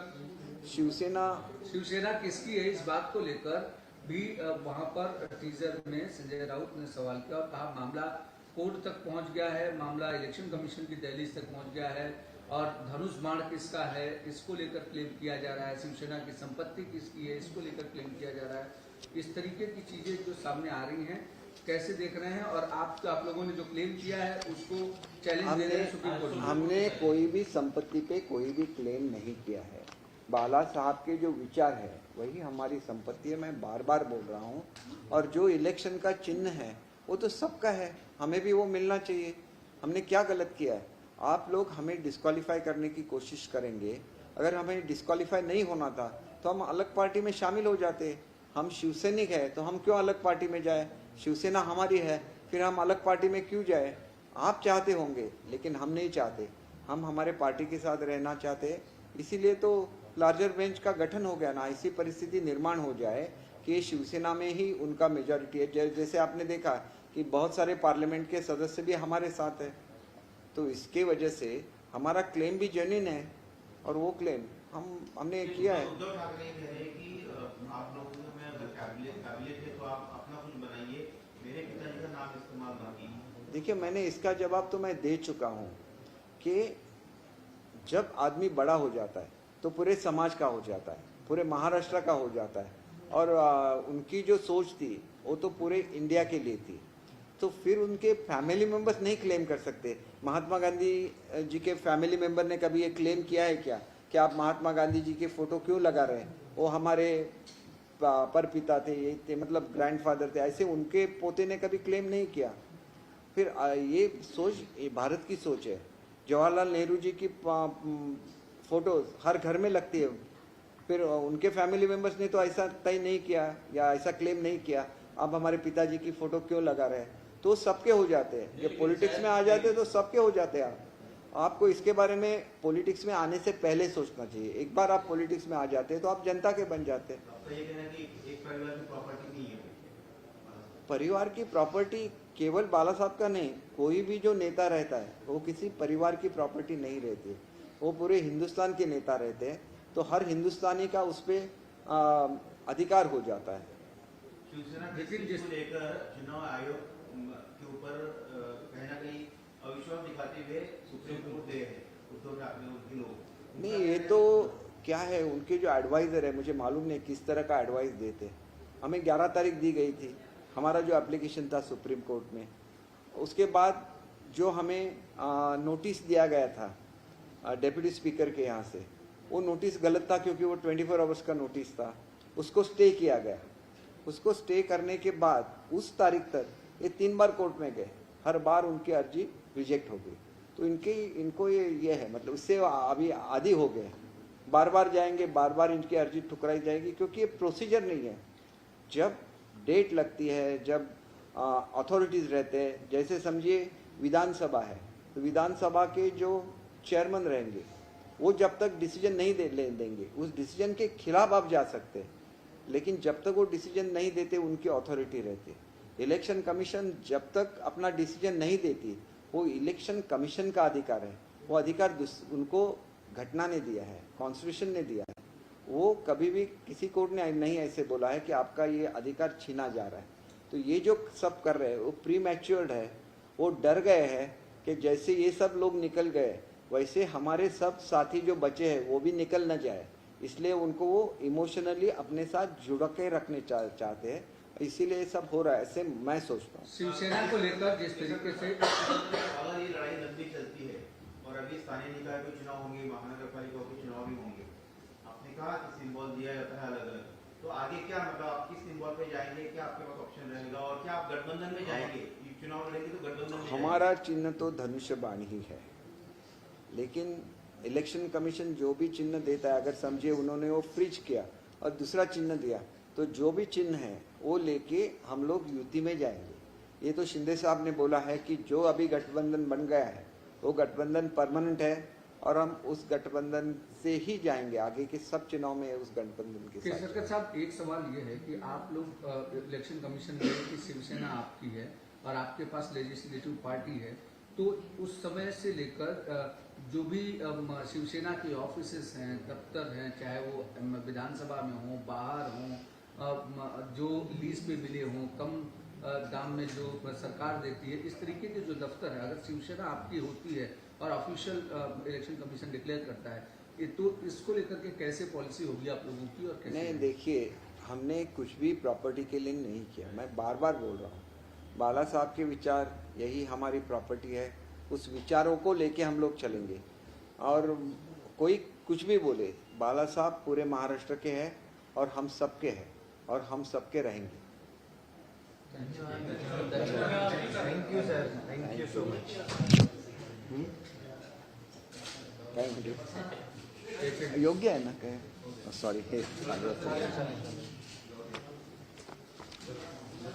शिवसेना किसकी है इस बात को लेकर भी वहां पर टीजर में संजय राउत ने सवाल किया और कहा मामला कोर्ट तक पहुंच गया है, मामला इलेक्शन कमीशन की दहलीज तक पहुंच गया है, और धनुष बाण किसका है इसको लेकर क्लेम किया जा रहा है, शिवसेना की संपत्ति किसकी है इसको लेकर क्लेम किया जा रहा है। इस तरीके की चीजें जो सामने आ रही हैं, कैसे देख रहे हैं? और आप लोगों ने जो क्लेम किया है उसको चैलेंज दे रहे हैं सुप्रीम कोर्ट में? हमने कोई भी संपत्ति पे कोई भी क्लेम नहीं किया है। बाला साहब के जो विचार है वही हमारी संपत्ति है, मैं बार बार बोल रहा हूँ। और जो इलेक्शन का चिन्ह है वो तो सबका है, हमें भी वो मिलना चाहिए। हमने क्या गलत किया है? आप लोग हमें डिस्क्वालीफाई करने की कोशिश करेंगे। अगर हमें डिस्क्वालीफाई नहीं होना था तो हम अलग पार्टी में शामिल हो जाते। हम शिवसैनिक है तो हम क्यों अलग पार्टी में जाए? शिवसेना हमारी है, फिर हम अलग पार्टी में क्यों जाए? आप चाहते होंगे लेकिन हम नहीं चाहते, हम हमारे पार्टी के साथ रहना चाहते हैं। इसीलिए तो लार्जर बेंच का गठन हो गया ना, ऐसी परिस्थिति निर्माण हो जाए कि शिवसेना में ही उनका मेजॉरिटी है। जैसे आपने देखा कि बहुत सारे पार्लियामेंट के सदस्य भी हमारे साथ है, तो इसके वजह से हमारा क्लेम भी जेन्युइन है और वो क्लेम हमने किया है। उद्धव ठाकरे कह रहे हैं कि आप लोगों में अगर काबिलियत है तो आप अपना कुछ बनाइए, मेरे पिताजी का नाम इस्तेमाल ना कीजिए। देखिए, मैंने इसका जवाब तो मैं दे चुका हूँ कि जब आदमी बड़ा हो जाता है तो पूरे समाज का हो जाता है, पूरे महाराष्ट्र का हो जाता है, और उनकी जो सोच थी वो तो पूरे इंडिया के लिए थी। तो फिर उनके फैमिली मेंबर्स नहीं क्लेम कर सकते। महात्मा गांधी जी के फैमिली मेंबर ने कभी ये क्लेम किया है क्या कि आप महात्मा गांधी जी के फोटो क्यों लगा रहे हैं? वो हमारे परपिता थे, ये थे, मतलब ग्रैंडफादर थे, ऐसे उनके पोते ने कभी क्लेम नहीं किया। फिर ये सोच, ये भारत की सोच है। जवाहरलाल नेहरू जी की फोटो हर घर में लगती है, फिर उनके फैमिली मेंबर्स ने तो ऐसा तय नहीं किया या ऐसा क्लेम नहीं किया आप हमारे पिताजी की फोटो क्यों लगा रहे हैं। तो सबके हो जाते हैं, जब पॉलिटिक्स में आ जाते हैं तो सबके हो जाते हैं। आपको इसके बारे में पॉलिटिक्स में आने से पहले सोचना चाहिए। एक बार आप पॉलिटिक्स में आ जाते हैं तो आप जनता के बन जाते हैं। तो ये कहना है कि एक परिवार की प्रॉपर्टी नहीं है। परिवार की प्रॉपर्टी केवल बाला साहब का नहीं, कोई भी जो नेता रहता है वो किसी परिवार की प्रॉपर्टी नहीं रहती, वो पूरे हिंदुस्तान के नेता रहते हैं। तो हर हिंदुस्तानी का उस पर अधिकार हो जाता है। शिवसेना को लेकर चुनाव आयोग के ऊपर कहीं ना कहीं अविश्वास दिखाते हुए सुप्रीम कोर्ट गए हैं उद्धव ठाकरे उनके लोग। नहीं, ये तो क्या है, उनके जो एडवाइजर है, मुझे मालूम नहीं किस तरह का एडवाइस देते। हमें 11 तारीख दी गई थी हमारा जो एप्लीकेशन था सुप्रीम कोर्ट में। उसके बाद जो हमें नोटिस दिया गया था डेप्यूटी स्पीकर के यहाँ से, वो नोटिस गलत था क्योंकि वो 24 आवर्स का नोटिस था। उसको स्टे किया गया। उसको स्टे करने के बाद उस तारीख तक ये 3 बार कोर्ट में गए, हर बार उनकी अर्जी रिजेक्ट हो गई। तो इनको ये है, मतलब इससे अभी आदी हो गए, बार बार जाएंगे, बार बार इनकी अर्जी ठुकराई जाएगी, क्योंकि ये प्रोसीजर नहीं है। जब डेट लगती है, जब अथॉरिटीज़ रहते हैं, जैसे समझिए विधानसभा है तो विधानसभा के जो चेयरमैन रहेंगे वो जब तक डिसीजन नहीं देंगे उस डिसीजन के खिलाफ आप जा सकते हैं, लेकिन जब तक वो डिसीजन नहीं देते उनकी अथॉरिटी रहती है। इलेक्शन कमीशन जब तक अपना डिसीजन नहीं देती, वो इलेक्शन कमीशन का अधिकार है, वो अधिकार उनको घटना ने दिया है, कॉन्स्टिट्यूशन ने दिया है। वो कभी भी किसी कोर्ट ने नहीं ऐसे बोला है कि आपका ये अधिकार छीना जा रहा है। तो ये जो सब कर रहे हैं वो प्री मैच्योर्ड है, वो डर गए हैं कि जैसे ये सब लोग निकल गए वैसे हमारे सब साथी जो बचे हैं वो भी निकल न जाए, इसलिए उनको वो इमोशनली अपने साथ जुड़ के रखने चाहते हैं, इसीलिए ये सब हो रहा है, ऐसे मैं सोचता हूँ। शिवसेना को लेकर जिस तरीके से अगर ये लड़ाई लंबी चलती है और अभी स्थानीय निकाय के चुनाव होंगे, महानगर पालिका के चुनाव भी होंगे, आपने कहा कि सिंबल दिया जाता है अलग अलग, तो आगे क्या मतलब आप किस सिंबल पे जाएंगे, क्या आपके पास ऑप्शन रहेगा और क्या आप गठबंधन में जाएंगे? चुनाव लड़ेंगे तो गठबंधन में हमारा चिन्ह तो धनुष्य बाण ही है, लेकिन इलेक्शन कमीशन जो भी चिन्ह देता है, अगर समझिए उन्होंने वो फ्रीज किया और दूसरा चिन्ह दिया, तो जो भी चिन्ह है वो लेके हम लोग युति में जाएंगे। ये तो शिंदे साहब ने बोला है कि जो अभी गठबंधन बन गया है वो गठबंधन परमानेंट है और हम उस गठबंधन से ही जाएंगे, आगे के सब चुनाव में उस गठबंधन के साथ। केसरकर साहब, एक सवाल ये है कि आप लोग इलेक्शन कमीशन में कि शिवसेना आपकी है और आपके पास लेजिस्लेटिव पार्टी है, तो उस समय से लेकर जो भी शिवसेना के ऑफिसेस हैं, दफ्तर हैं, चाहे वो विधानसभा में हो, बाहर हो, जो लीज पे मिले हों, कम दाम में जो सरकार देती है, इस तरीके के जो दफ्तर है, अगर शिवसेना आपकी होती है और ऑफिशियल इलेक्शन कमीशन डिक्लेयर करता है, तो इसको लेकर के कैसे पॉलिसी होगी आप लोगों की और कैसे? नहीं, देखिए हमने कुछ भी प्रॉपर्टी के लिए नहीं किया, मैं बार बार बोल रहा हूँ, बाला साहब के विचार यही हमारी प्रॉपर्टी है, उस विचारों को लेके हम लोग चलेंगे। और कोई कुछ भी बोले, बाला साहब पूरे महाराष्ट्र के हैं और हम सबके हैं और हम सबके रहेंगे। Thank you sir, thank you so much. काय म्हणजे योग्य आहे ना काय? सॉरी हे